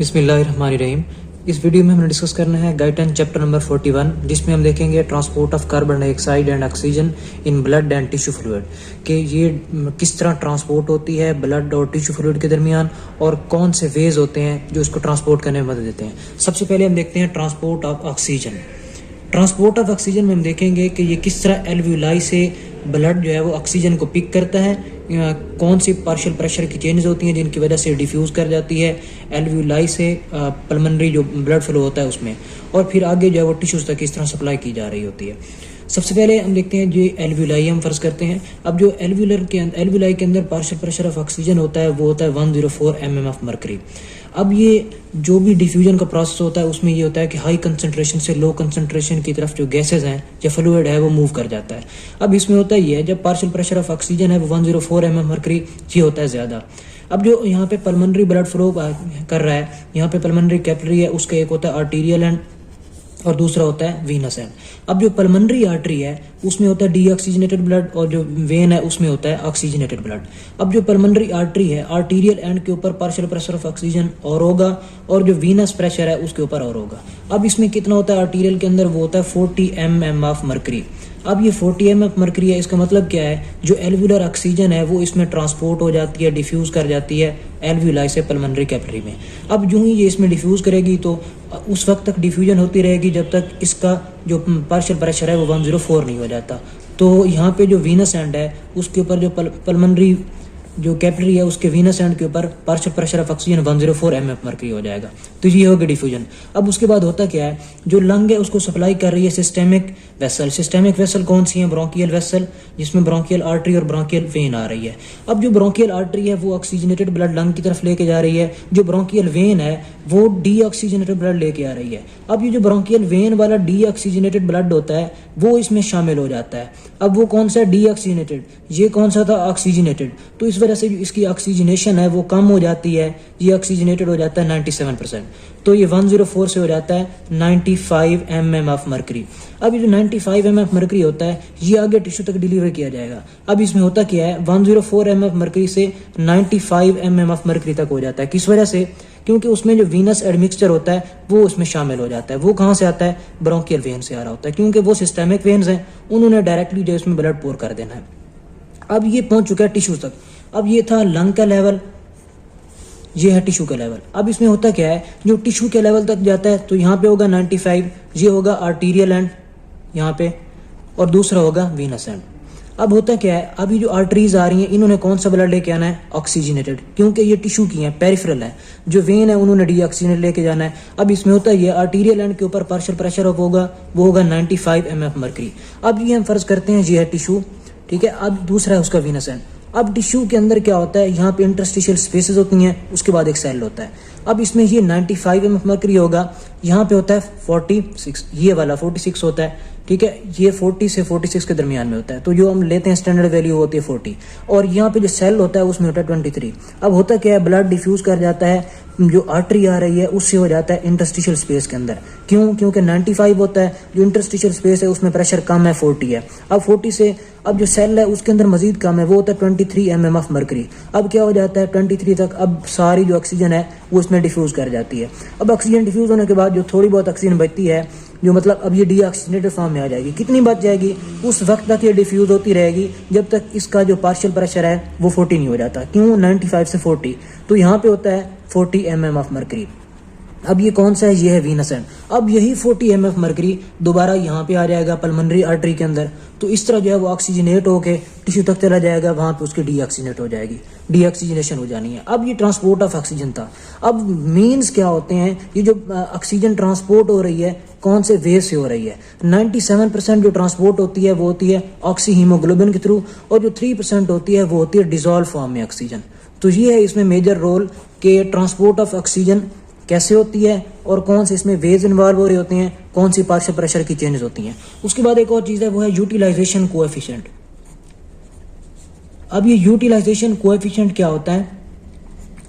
बिस्मिल्लाहिर्रहमानिर्रहीम। इस वीडियो में हमने डिस्कस करना है गाइड चैप्टर नंबर 41, जिसमें हम देखेंगे transport of carbon dioxide and oxygen in blood and tissue fluid, कि ये किस तरह ट्रांसपोर्ट होती है ब्लड और टिश्यू फ्लूइड के दरमियान और कौन से वेज होते हैं जो इसको ट्रांसपोर्ट करने में मदद देते हैं। सबसे पहले हम देखते हैं transport of oxygen. Transport of oxygen में हम देखेंगे कि ये किस तरह एल्वुलाई से ब्लड जो है वो ऑक्सीजन को पिक करता है, कौन सी पार्शियल प्रेशर की चेंजेस होती हैं जिनकी वजह से डिफ्यूज़ कर जाती है एल्वुलाई से पल्मोनरी जो ब्लड फ्लो होता है उसमें, और फिर आगे जो है वो टिश्यूज़ तक किस तरह सप्लाई की जा रही होती है। सबसे पहले हम देखते हैं जो एल्वुलाई हम फर्ज करते हैं। अब जो एल्वुलाई के अंदर पार्शियल प्रेशर ऑफ ऑक्सीजन होता है वो होता है 104 mm ऑफ मर्करी। अब ये जो भी डिफ्यूजन का प्रोसेस होता है उसमें ये होता है कि हाई कंसंट्रेशन से लो कंसंट्रेशन की तरफ जो गैसेज हैं या फ्लूइड है वो मूव कर जाता है। अब इसमें होता है ये जब पार्शियल प्रेशर ऑफ ऑक्सीजन है वो 104 mm मर्करी ये होता है ज़्यादा। अब जो यहाँ पे पल्मोनरी ब्लड फ्लो कर रहा है, यहाँ पे पल्मोनरी कैपिलरी है, उसका एक होता है आर्टीरियल एंड और दूसरा होता है वीनस एंड। अब जो पल्मोनरी आर्टरी है उसमें होता है डीऑक्सीजनेटेड ब्लड और जो वेन है उसमें होता है ऑक्सीजनेटेड ब्लड। अब जो पल्मोनरी आर्टरी है आर्टीरियल एंड के ऊपर पार्शियल प्रेशर ऑफ ऑक्सीजन और होगा और जो वीनस प्रेशर है उसके ऊपर और होगा। अब इसमें कितना होता है आर्टीरियल के अंदर, वो होता है 40 mm ऑफ मर्करी। अब ये 40 mm ऑफ मर्करी है, इसका मतलब क्या है, जो एल्वुलर ऑक्सीजन है वो इसमें ट्रांसपोर्ट हो जाती है, डिफ्यूज़ कर जाती है एल्वुलाई से पल्मोनरी कैपिलरी में। अब यूं ही ये इसमें डिफ्यूज़ करेगी तो उस वक्त तक डिफ्यूजन होती रहेगी जब तक इसका जो पार्शियल प्रेशर है वो 104 नहीं हो जाता। तो यहाँ पे जो वीनस एंड है उसके ऊपर जो पल्मोनरी जो कैपिलरी है उसके वीनस एंड के ऊपर partial pressure of oxygen 104 mm of mercury हो जाएगा। तो ये होगा डिफ्यूजन। अब उसके बाद होता क्या है, जो लंग है उसको सप्लाई कर रही है सिस्टेमिक वेसल। सिस्टेमिक वेसल कौन सी है, ब्रोंकियल वेसल, जिसमें ब्रोंकियल आर्टरी और ब्रोंकियल वेन आ रही है। अब जो ब्रोंकियल आर्टरी है वो ऑक्सीजनेटेड ब्लड लंग की तरफ लेके जा रही है, जो ब्रोंकियल वेन है वो डीऑक्सीजनेटेड ब्लड लेके आ रही है। अब ये जो ब्रोंकियल वेन वाला डीऑक्सीजनेटेड ब्लड होता है वो इसमें शामिल हो जाता है। अब वो कौन सा डीऑक्सीजनेटेड, ये कौन सा था ऑक्सीजनेटेड, तो इस वजह से जो इसकी ऑक्सीजनेशन है वो कम हो जाती है, ये ऑक्सीजनेटेड हो जाता है 97%, तो ये 104 से हो जाता है 95 mm ऑफ मर्करी। अब ये जो 95 mm ऑफ मर्करी होता है ये आगे टिश्यू तक डिलीवर किया जाएगा। अब इसमें होता क्या है, 104 mm ऑफ मर्करी से 95 mm ऑफ मर्करी तक हो जाता है। किस वजह से, क्योंकि उसमें जो वीनस एडमिक्सचर होता है वो उसमें शामिल हो जाता है। वो कहाँ से आता है, ब्रोंकियल वेन से आ रहा होता है, क्योंकि वो सिस्टेमिक वेन्स हैं, उन्होंने डायरेक्टली जो इसमें ब्लड पोर कर देना है। अब ये पहुंच चुका है टिश्यू तक। अब ये था लंग का लेवल, ये है टिश्यू का लेवल। अब इसमें होता क्या है, जो टिश्यू के लेवल तक जाता है तो यहाँ पे होगा 95, ये होगा आर्टीरियल एंड यहाँ पे, और दूसरा होगा वीनस एंड। अब होता क्या है, अभी जो आर्टरीज आ रही हैं इन्होंने कौन सा ब्लड लेके आना है, ऑक्सीजनेटेड, क्योंकि ये टिश्यू की हैं, पेरिफेरल है। जो वेन है उन्होंने डीऑक्सीजनेटेड लेके जाना है। अब इसमें होता है ये आर्टीरियल एंड के ऊपर पार्शियल प्रेशर ऑफ होगा, वो होगा 95 mm ऑफ मर्करी। अब ये हम फर्ज करते हैं ये है टिश्यू, ठीक है। अब दूसरा है उसका वीनस एंड। अब टिश्यू के अंदर क्या होता है, यहाँ पे इंटरस्टिशियल स्पेसेस होती हैं, उसके बाद एक सेल होता है। अब इसमें ये 95 mm मर्करी होगा, यहाँ पे होता है 46, ये वाला 46 होता है, ठीक है। ये 40 से 46 के दरमियान में होता है, तो जो हम लेते हैं स्टैंडर्ड वैल्यू होती है 40, और यहाँ पे जो सेल होता है उसमें होता है 23। अब होता क्या है, ब्लड डिफ्यूज कर जाता है, जो आर्टरी आ रही है उससे हो जाता है इंटरस्टिशियल स्पेस के अंदर। क्यों, क्योंकि 95 होता है, जो इंटरस्टिशियल स्पेस है उसमें प्रेशर कम है, 40 है। अब 40 से अब जो सेल है उसके अंदर मजीद कम है, वो होता है 23 mm ऑफ मर्करी। अब क्या हो जाता है 23 तक, अब सारी जो ऑक्सीजन है वो इसमें डिफ्यूज कर जाती है। अब ऑक्सीजन डिफ्यूज होने के बाद जो थोड़ी बहुत ऑक्सीजन बचती है, जो मतलब अब ये डीऑक्सीजनेटेड फॉर्म में आ जाएगी, कितनी बच जाएगी, उस वक्त तक ये डिफ्यूज होती रहेगी जब तक इसका जो पार्शियल प्रेशर है वो 40 नहीं हो जाता। क्यों, 95 से 40, तो यहाँ पे होता है 40 mm ऑफ मर्करी। अब ये कौन सा है, ये है वीनस एंड। अब यही 40 mm ऑफ मर्करी दोबारा यहाँ पे आ जाएगा पल्मोनरी आर्टरी के अंदर, तो इस तरह जो है वो ऑक्सीजनेट होके टिश्यू तक चला जाएगा, वहाँ पे उसकी डीऑक्सीजनेट हो जाएगी, डीऑक्सीजनेशन हो जानी है। अब ये ट्रांसपोर्ट ऑफ ऑक्सीजन था। अब मीन्स क्या होते हैं, ये जो ऑक्सीजन ट्रांसपोर्ट हो रही है कौन से वेव से हो रही है। 97% जो ट्रांसपोर्ट होती है वो होती है ऑक्सी हीमोग्लोबिन के थ्रू, और जो 3% होती है वो होती है डिजोल्व फॉर्म में ऑक्सीजन। तो ये है इसमें मेजर रोल के ट्रांसपोर्ट ऑफ ऑक्सीजन कैसे होती है और कौन से इसमें वेव्स इन्वॉल्व हो रहे होते हैं, कौन सी पार्शियल प्रेशर की चेंजेस होती हैं। उसके बाद एक और चीज़ है वो है यूटिलाइजेशन कोएफिशिएंट। अब ये यूटिलाइजेशन कोएफिशिएंट क्या होता है,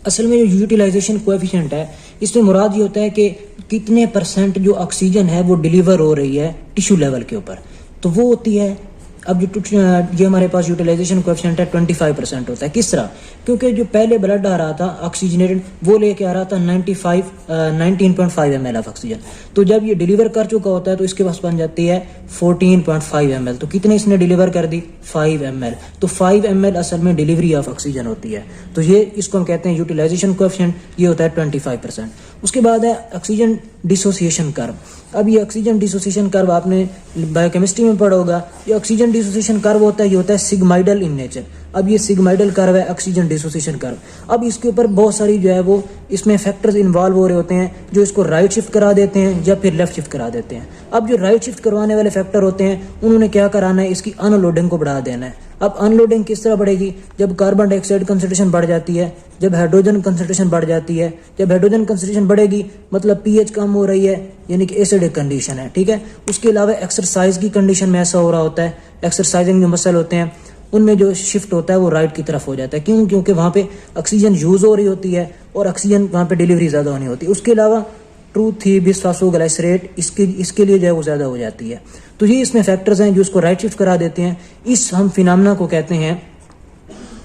असल में जो यूटिलाइजेशन कोएफिशिएंट है इसमें मुराद ये होता है कि कितने % जो ऑक्सीजन है वो डिलीवर हो रही है टिश्यू लेवल के ऊपर, तो वो होती है अब ये हमारे पास यूटिलाइजेशन कोएफिशिएंट है 25% होता है। किस तरह? क्योंकि जो पहले ब्लड आ रहा था ऑक्सीजनेटेड वो लेके आ रहा था 19.5 ml ऑफ ऑक्सीजन, तो जब ये डिलीवर कर चुका होता है तो इसके पास बन जाती है 14.5 ml। तो कितने इसने डिलीवर कर दी? 5 ml। तो 5 ml असल में डिलीवरी ऑफ ऑक्सीजन होती है। तो ये इसको हम कहते हैं यूटिलाइजेशन कोएफिशिएंट, ये होता है 25%। उसके बाद है ऑक्सीजन डिसोसिएशन कर्व। अब ये ऑक्सीजन डिसोसिएशन कर्व आपने बायोकेमिस्ट्री में पढ़ा होगा। ये ऑक्सीजन डिसोसिएशन कर्व होता है, ये होता है सिग्माइडल इन नेचर। अब ये सिग्माइडल कर्व है ऑक्सीजन डिसोसिएशन कर्व। अब इसके ऊपर बहुत सारी जो है वो इसमें फैक्टर्स इन्वॉल्व हो रहे होते हैं जो इसको राइट शिफ्ट करा देते हैं या फिर लेफ्ट शिफ्ट करा देते हैं। अब जो राइट शिफ्ट करवाने वाले फैक्टर होते हैं उन्होंने क्या कराना है, इसकी अनलोडिंग को बढ़ा देना है। अब अनलोडिंग किस तरह बढ़ेगी? जब कार्बन डाइऑक्साइड कंसंट्रेशन बढ़ जाती है, जब हाइड्रोजन कंसंट्रेशन बढ़ जाती है। जब हाइड्रोजन कंसंट्रेशन बढ़ेगी मतलब पीएच कम हो रही है, यानी कि एसिडिक कंडीशन है, ठीक है। उसके अलावा एक्सरसाइज की कंडीशन में ऐसा हो रहा होता है, एक्सरसाइजिंग जो मसल होते हैं उनमें जो शिफ्ट होता है वो राइट की तरफ हो जाता है। क्यों? क्योंकि वहाँ पे ऑक्सीजन यूज हो रही होती है और ऑक्सीजन वहाँ पे डिलीवरी ज़्यादा होनी होती है। उसके अलावा 2,3-बिसफॉस्फोग्लाइसरेट इसके लिए जो है वो ज़्यादा हो जाती है। तो ये इसमें फैक्टर्स हैं जो इसको राइट शिफ्ट करा देते हैं। इस हम फिनोमेना को कहते हैं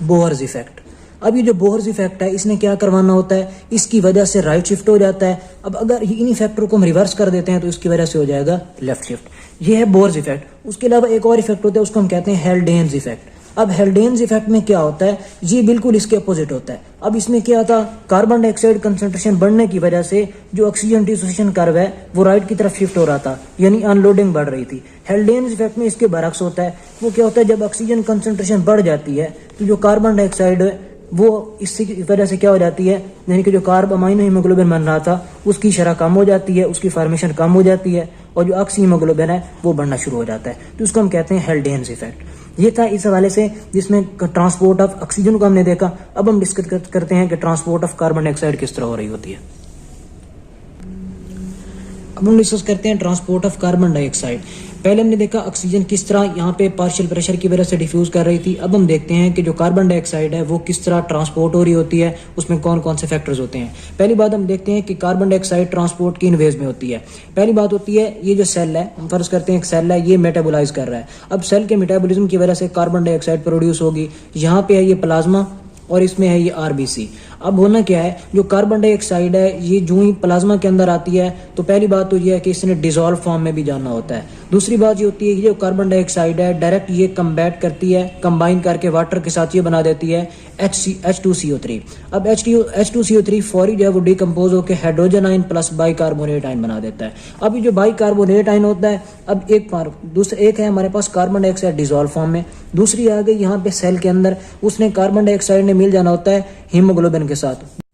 बोहर्स इफेक्ट। अब ये जो बोहर्स इफेक्ट है इसने क्या करवाना होता है, इसकी वजह से राइट शिफ्ट हो जाता है। अब अगर इन्हीं फैक्टर को हम रिवर्स कर देते हैं तो इसकी वजह से हो जाएगा लेफ्ट शिफ्ट। ये है बोहर्स इफेक्ट। उसके अलावा एक और इफेक्ट होता है, उसको हम कहते हैं हेल्डेन्स इफेक्ट। अब हेल्डेन्स इफेक्ट में क्या होता है, ये बिल्कुल इसके अपोजिट होता है। अब इसमें क्या था, कार्बन डाइऑक्साइड कंसंट्रेशन बढ़ने की वजह से जो ऑक्सीजन डिसोसिएशन कर्व है वो राइट की तरफ शिफ्ट हो रहा था, यानी अनलोडिंग बढ़ रही थी। हेल्डेन्स इफेक्ट में इसके बरक्स होता है। वो क्या होता है, जब ऑक्सीजन कंसंट्रेशन बढ़ जाती है तो जो कार्बन डाइऑक्साइड है वो इसकी वजह से क्या हो जाती है, यानी कि जो कार्ब अमाइनो हीमोग्लोबिन बन रहा था उसकी शरह कम हो जाती है, उसकी फॉर्मेशन कम हो जाती है और जो ऑक्सी हीमोग्लोबिन है वो बढ़ना शुरू हो जाता है। तो उसको हम कहते हैं हेल्डेन्स इफेक्ट। ये था इस हवाले से जिसमें ट्रांसपोर्ट ऑफ ऑक्सीजन को हमने देखा। अब हम डिस्कस करते हैं कि ट्रांसपोर्ट ऑफ कार्बन डाइऑक्साइड किस तरह हो रही होती है। अब हम डिस्कस करते हैं ट्रांसपोर्ट ऑफ कार्बन डाइऑक्साइड। पहले हमने देखा ऑक्सीजन किस तरह यहाँ पे पार्शियल प्रेशर की वजह से डिफ्यूज कर रही थी। अब हम देखते हैं कि जो कार्बन डाइऑक्साइड है वो किस तरह ट्रांसपोर्ट हो रही होती है, उसमें कौन कौन से फैक्टर्स होते हैं। पहली बात हम देखते हैं कि कार्बन डाइऑक्साइड ट्रांसपोर्ट किन वेज में होती है। पहली बात होती है ये जो सेल है, हम फर्ज करते हैं एक सेल है, ये मेटाबोलाइज कर रहा है। अब सेल के मेटाबॉलिज्म की वजह से कार्बन डाइऑक्साइड प्रोड्यूस होगी। यहाँ पे है ये प्लाज्मा और इसमें है ये आरबीसी। अब होना क्या है, जो कार्बन डाइऑक्साइड है ये जो ही प्लाज्मा के अंदर आती है तो पहली बात तो ये है कि इसने डिसॉल्व फॉर्म में भी जाना होता है। दूसरी बात ये होती है कि जो कार्बन डाइऑक्साइड है डायरेक्ट ये कंबैट करती है, कंबाइन करके वाटर के साथ ये बना देती है H2CO3। अब H2CO3 फौरी जो है वो डिकम्पोज होकर hydrogen ion plus bicarbonate ion बना देता है। अब ये जो बाइकार्बोनेट आयन होता है, अब एक है हमारे पास कार्बन डाइऑक्साइड डिसॉल्व फॉर्म में, दूसरी आ गई यहाँ पे सेल के अंदर, उसने कार्बन डाइऑक्साइड ने मिल जाना होता है हीमोग्लोबिन के साथ।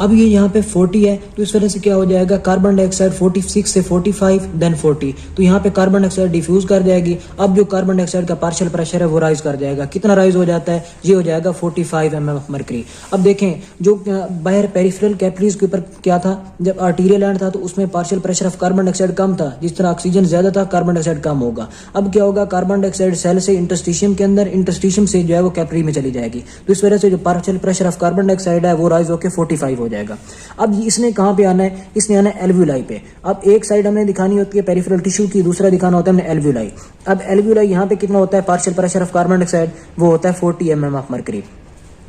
अब ये यहाँ पे 40 है तो इस वजह से क्या हो जाएगा, कार्बन डाइऑक्साइड 46 से 45 देन 40, तो यहाँ पे कार्बन डाइऑक्साइड डिफ्यूज कर जाएगी। अब जो कार्बन डाइऑक्साइड का पार्शियल प्रेशर है वो राइज कर जाएगा। कितना राइज हो जाता है, ये हो जाएगा 45 mm ऑफ मर्करी। अब देखें जो बाहर पेरिफेरल कैपिलरीज के ऊपर क्या था, जब आर्टीरियल एंड था तो उसमें partial pressure of carbon dioxide कम था, जिस तरह ऑक्सीजन ज्यादा था कार्बन डाइऑक्साइड कम होगा। अब क्या होगा, कार्बन डाइऑक्साइड सेल से इंटरस्टिशियम के अंदर, इंटरस्टिशियम से जो है वो कैपिलरी में चली जाएगी, तो इस वजह से जो partial pressure of carbon dioxide है वो राइज होकर 45 हो जाएगा। अब इसने कहां पे आना है, इसने आना है एल्व्यूलाई पे। अब एक साइड हमने दिखानी होती है पेरिफेरल टिश्यू की, दूसरा दिखाना होता है हमने एल्व्यूलाई। अब एल्व्यूलाई यहाँ पे कितना होता है partial pressure of carbon dioxide, वो होता है 40 mm ऑफ मर्करी।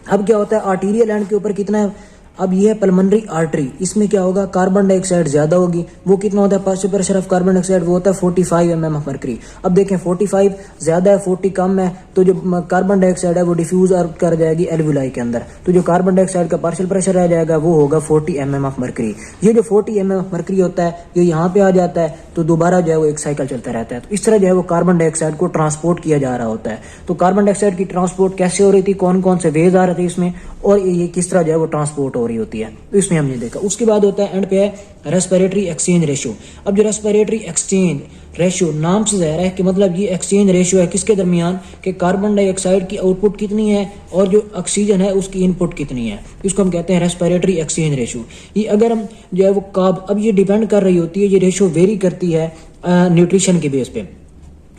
अब क्या होता है आर्टीरियल एंड के ऊपर कितना है, अब ये है पल्मोनरी आर्टरी, इसमें क्या होगा कार्बन डाइऑक्साइड ज्यादा होगी, वो कितना होता है partial pressure of carbon dioxide, वो होता है 45 mm ऑफ मर्करी। अब देखें 45 ज्यादा है 40 कम है, तो जो कार्बन डाइऑक्साइड है वो डिफ्यूज कर जाएगी एल्व्यूलाई के अंदर, तो जो कार्बन डाइऑक्साइड का पार्शियल प्रेशर रह जाएगा वो होगा 40 mm ऑफ मर्करी। ये जो 40 mm ऑफ मर्करी होता है ये यहाँ पे आ जाता है तो दोबारा जो है वो एक साइकिल चलता रहता है। तो इस तरह जो है वो कार्बन डाइऑक्साइड को ट्रांसपोर्ट किया जा रहा होता है। तो कार्बन डाइऑक्साइड की ट्रांसपोर्ट कैसे हो रही थी, कौन कौन से वेज आ रहे थे इसमें, और ये किस तरह जो है वो ट्रांसपोर्ट हो रही होती है, तो इसमें हमने देखा। उसके बाद होता है एंड पे है रेस्पिरेटरी एक्सचेंज रेशियो। अब जो रेस्पिरेटरी एक्सचेंज रेशियो नाम से जाहिर है कि मतलब ये एक्सचेंज रेशियो है किसके दरमियान, कि कार्बन डाइऑक्साइड की आउटपुट कितनी है और जो ऑक्सीजन है उसकी इनपुट कितनी है, इसको हम कहते हैं रेस्पिरेटरी एक्सचेंज रेशियो। ये अगर हम जो है वो अब ये डिपेंड कर रही होती है, ये रेशियो वेरी करती है न्यूट्रिशन के बेस पे।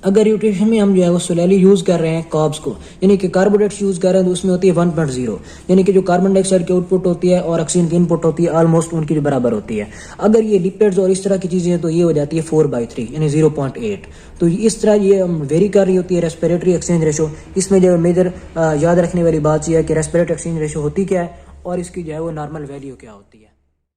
अगर न्यूट्रिशन में हम जो है वो सोलैली यूज़ कर रहे हैं कार्ब्स को, यानी कि कार्बोहाइड्रेट्स यूज़ कर रहे हैं, तो उसमें होती है 1.0, यानी कि जो कार्बन डाइऑक्साइड की आउटपुट होती है और ऑक्सीजन की इनपुट होती है ऑलमोस्ट उनकी बराबर होती है। अगर ये लिपिड्स और इस तरह की चीज़ें हैं तो ये हो जाती है 4/3 यानी 0.8। तो इस तरह ये वेरी कर रही होती है रेस्पिरेटरी एक्सचेंज रेशो। इसमें जो मेजर याद रखने वाली बात यह है कि रेस्पिरेटरी एक्सचेंज रेशो होती क्या है और इसकी जो है वो नॉर्मल वैल्यू क्या होती है।